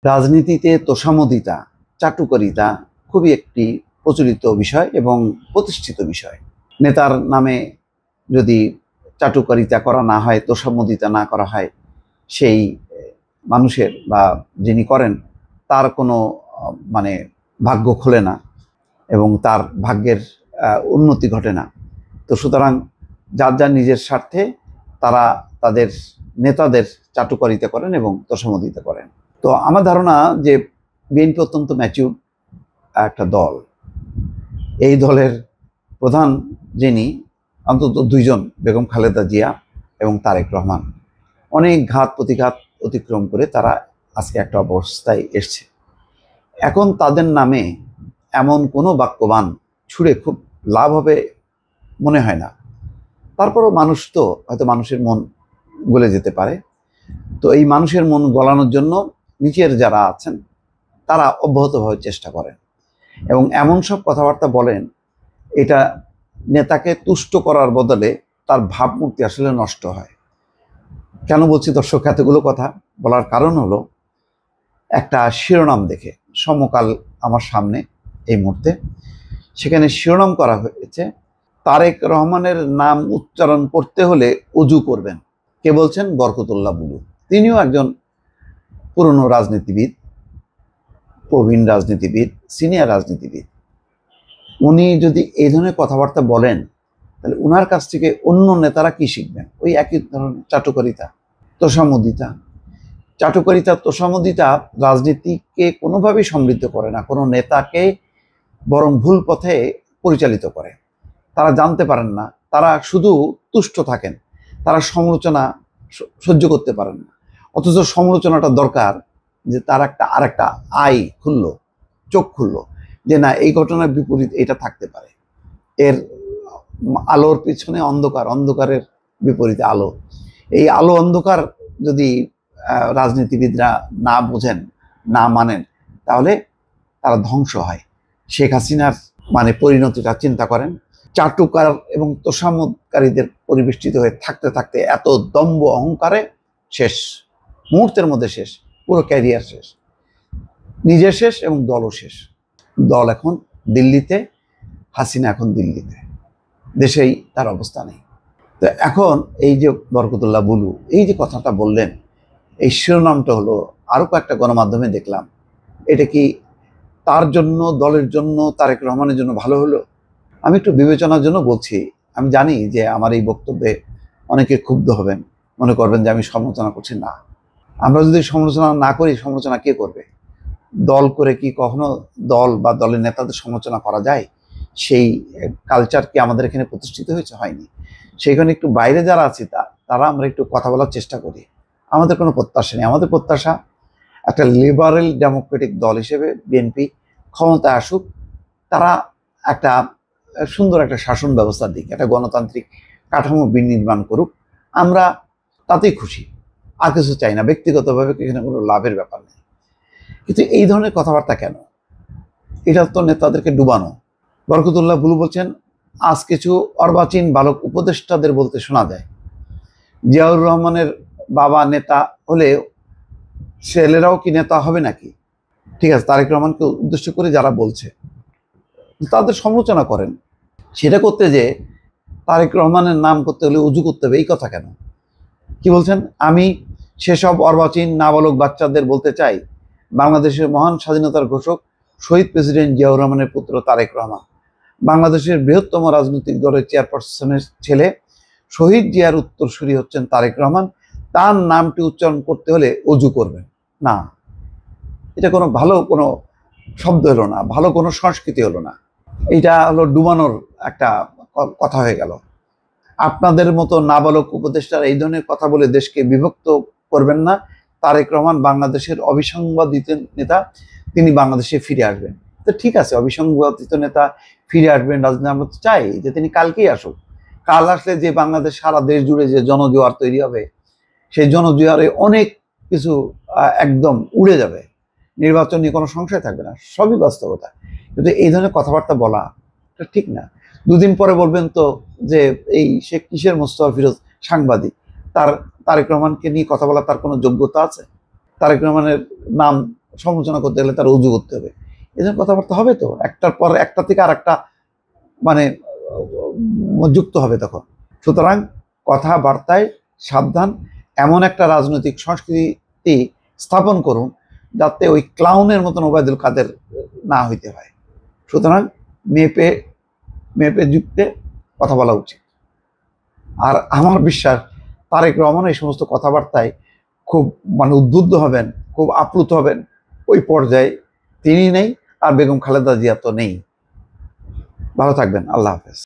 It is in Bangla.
রাজনীতিতে তোষামোদিতা, চাটুকারিতা খুবই একটি প্রচলিত বিষয় এবং প্রতিষ্ঠিত বিষয়। নেতার নামে যদি চাটুকারিতা করা না হয়, তোষামোদিতা না করা হয়, সেই মানুষের বা যিনি করেন তার কোনো মানে ভাগ্য খোলে না এবং তার ভাগ্যের উন্নতি ঘটে না। তো সুতরাং যার যার নিজের স্বার্থে তারা তাদের নেতাদের চাটুকারিতা করেন এবং তোষামোদিতা করেন। তো আমার ধারণা যে বিএনপি অত্যন্ত ম্যাচিউর একটা দল। এই দলের প্রধান যিনি, অন্তত দুইজন, বেগম খালেদা জিয়া এবং তারেক রহমান, অনেক ঘাত প্রতিঘাত অতিক্রম করে তারা আজকে একটা অবস্থায় এসছে। এখন তাদের নামে এমন কোনো বাক্যবান ছুড়ে খুব লাভ হবে মনে হয় না। তারপরও মানুষ তো হয়তো মানুষের মন গলে যেতে পারে। তো এই মানুষের মন গলানোর জন্য নিচের যারা আছেন তারা অব্যাহতভাবে চেষ্টা করেন এবং এমন সব কথাবার্তা বলেন, এটা নেতাকে তুষ্ট করার বদলে তার ভাবমূর্তি আসলে নষ্ট হয়। কেন বলছি দর্শক এতগুলো কথা বলার কারণ হলো, একটা শিরোনাম দেখে, সমকাল আমার সামনে এই মুহূর্তে, সেখানে শিরোনাম করা হয়েছে তারেক রহমানের নাম উচ্চারণ করতে হলে অজু করবেন। কে বলছেন? বরকতুল্লাহ বুলু। তিনিও একজন পুরনো রাজনীতিবিদ, প্রবীণ রাজনীতিবিদ, সিনিয়র রাজনীতিবিদ। উনি যদি এই ধরনের কথাবার্তা বলেন, তাহলে ওনার কাছ থেকে অন্য নেতারা কি শিখবেন? ওই একই ধরনের চাটুকারিতা, তোষামোদিতা। চাটুকারিতা, তোষামোদিতা রাজনীতিকে কোনোভাবেই সমৃদ্ধ করে না, কোনো নেতাকে বরং ভুল পথে পরিচালিত করে। তারা জানতে পারেন না, তারা শুধু তুষ্ট থাকেন, তারা সমালোচনা সহ্য করতে পারেন না। অথচ সমালোচনাটা দরকার, যে তার আরেকটা আই খুললো, চোখ খুললো, যে না, এই ঘটনার বিপরীত এটা থাকতে পারে, এর আলোর পিছনে অন্ধকার, অন্ধকারের বিপরীতে আলো। এই আলো অন্ধকার যদি রাজনীতিবিদরা না বোঝেন, না মানেন, তাহলে তারা ধ্বংস হয়। শেখ হাসিনার পরিণতিটা চিন্তা করেন। চাটুকার এবং তোষামোদকারীদের পরিবেষ্টিত হয়ে থাকতে থাকতে এত দম্ভ অহংকারে শেষ, মুহূর্তের মধ্যে শেষ, পুরো ক্যারিয়ার শেষ, নিজে শেষ এবং দলও শেষ। দল এখন দিল্লিতে, হাসিনা এখন দিল্লিতে, দেশেই তার অবস্থা নেই। তো এখন এই যে বরকতুল্লাহ বুলু এই যে কথাটা বললেন, এই শিরোনামটা হলো, আরও কয়েকটা গণমাধ্যমে দেখলাম, এটা কি তার জন্য, দলের জন্য, তারেক রহমানের জন্য ভালো হলো? আমি একটু বিবেচনার জন্য বলছি। আমি জানি যে আমার এই বক্তব্যে অনেকে ক্ষুব্ধ হবেন, মনে করবেন যে আমি সমালোচনা করছি। না, আমরা যদি সমালোচনা না করি, সমালোচনা কে করবে? দল করে কি কখনো দল বা দলের নেতাদের সমালোচনা করা যায়? সেই কালচার কি আমাদের এখানে প্রতিষ্ঠিত হয়েছে? হয়নি। সেইখানে একটু বাইরে যারা আছে তারা আমরা একটু কথা বলার চেষ্টা করি। আমাদের কোনো প্রত্যাশা নেই। আমাদের প্রত্যাশা একটা লিবারেল ডেমোক্রেটিক দল হিসেবে বিএনপি ক্ষমতায় আসুক, তারা একটা সুন্দর একটা শাসন ব্যবস্থা দিক, একটা গণতান্ত্রিক কাঠামো বিনির্মাণ করুক, আমরা তাতেই খুশি, আর কিছু চাই না। ব্যক্তিগতভাবে এখানে কোনো লাভের ব্যাপার নেই। কিন্তু এই ধরনের কথাবার্তা কেন? এটা তো নেতাদেরকে ডুবানো। বরকতুল্লাহ বুলু বলছেন, আজ কিছু অর্বাচীন বালক উপদেষ্টাদের বলতে শোনা যায়, জিয়াউর রহমানের বাবা নেতা হলে ছেলেরাও কি নেতা হবে নাকি? ঠিক আছে, তারেক রহমানকে উদ্দেশ্য করে যারা বলছে তাদের সমালোচনা করেন। সেটা করতে যে তারেক রহমানের নাম করতে হলে উজু করতে হবে, এই কথা কেন? কি বলছেন? আমি সেসব অর্বাচীন নাবালক বাচ্চাদের বলতে চাই, বাংলাদেশের মহান স্বাধীনতার ঘোষক শহীদ প্রেসিডেন্ট জিয়াউর রহমানের পুত্র তারেক রহমান, বাংলাদেশের বৃহত্তম রাজনৈতিক দলের চেয়ারপারসনের ছেলে, শহীদ জিয়ার উত্তরসূরি হচ্ছেন তারেক রহমান। তার নামটি উচ্চারণ করতে হলে অজু করবেন না। এটা কোনো ভালো কোনো শব্দ হলো না, ভালো কোনো সংস্কৃতি হলো না। এটা হলো ডুবানোর একটা কথা হয়ে গেল। আপনাদের মতো নাবালক উপদেষ্টার এই ধরনের কথা বলে দেশকে বিভক্ত করবেন না। তারেক রহমান বাংলাদেশের অবিসংবাদিত নেতা, তিনি বাংলাদেশে ফিরে আসবেন। তো ঠিক আছে, অবিসংবাদিত নেতা ফিরে আসবেন, রাজনীতি আমরা তো চাই যে তিনি কালকেই আসুক। কাল আসলে যে বাংলাদেশ, সারা দেশ জুড়ে যে জনজোয়ার তৈরি হবে, সেই জনজোয়ারে অনেক কিছু একদম উড়ে যাবে, নির্বাচন নিয়ে কোনো সংশয় থাকবে না, সবই বাস্তবতা। কিন্তু এই ধরনের কথাবার্তা বলা এটা ঠিক না। দুদিন পরে বলবেন তো যে এই সে কিসের মোস্তফা ফিরোজ সাংবাদিক, তারেক রহমানকে নিয়ে কথা বলা তার কোনো যোগ্যতা আছে? তারেক রহমানের নাম সমালোচনা করতে গেলে তার উজু করতে হবে। এই জন্য কথাবার্তা হবে তো, একটার পর একটা থেকে আর একটা মানে যুক্ত হবে তখন। সুতরাং কথাবার্তায় সাবধান, এমন একটা রাজনৈতিক সংস্কৃতি স্থাপন করুন যাতে ওই ক্লাউনের মতন ওবায়দুল কাদের না হইতে হয়। সুতরাং মেপে মেপে যুক্তে কথা বলা উচিত। আর আমার বিশ্বাস তারেক রহমান এই সমস্ত কথাবার্তায় খুব উদ্বুদ্ধ হবেন, খুব আপ্লুত হবেন। ওই পর্যায়ে তিনি নেই, আর বেগম খালেদা জিয়া তো নেই। ভালো থাকবেন, আল্লাহ হাফেজ।